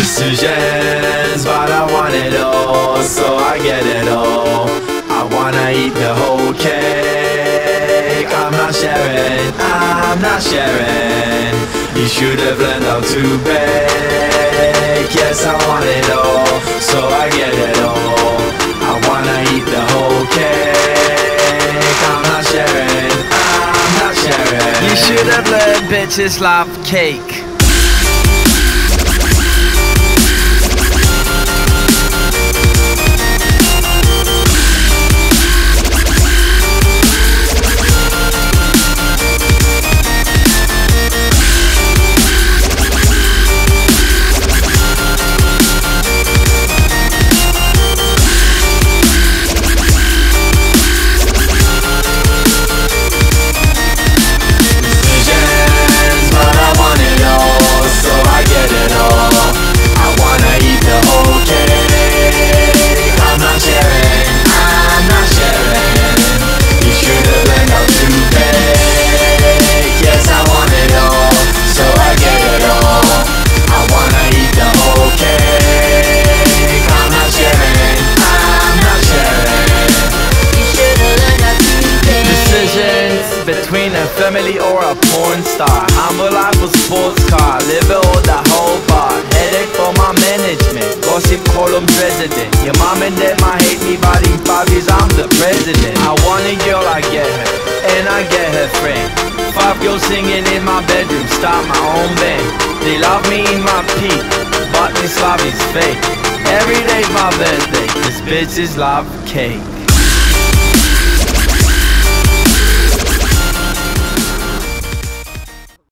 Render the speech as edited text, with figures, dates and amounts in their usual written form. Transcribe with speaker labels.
Speaker 1: Decisions, but I want it all, so I get it all. I wanna eat the whole cake. I'm not sharing, I'm not sharing. You should have learned how to bake. Yes, I want it all, so I get it all. I wanna eat the whole cake. I'm not sharing, I'm not sharing.
Speaker 2: You should have learned bitches love cake. Between a family or a porn star, humble life or sports car, live it or the whole bar. Headache for my management, gossip column president. Your mom and dad might hate me, but in 5 years I'm the president. I want a girl, I get her, and I get her friend. 5 girls singing in my bedroom, start my own band. They love me in my peak, but this love is fake. Every day's my birthday, this bitch is love cake.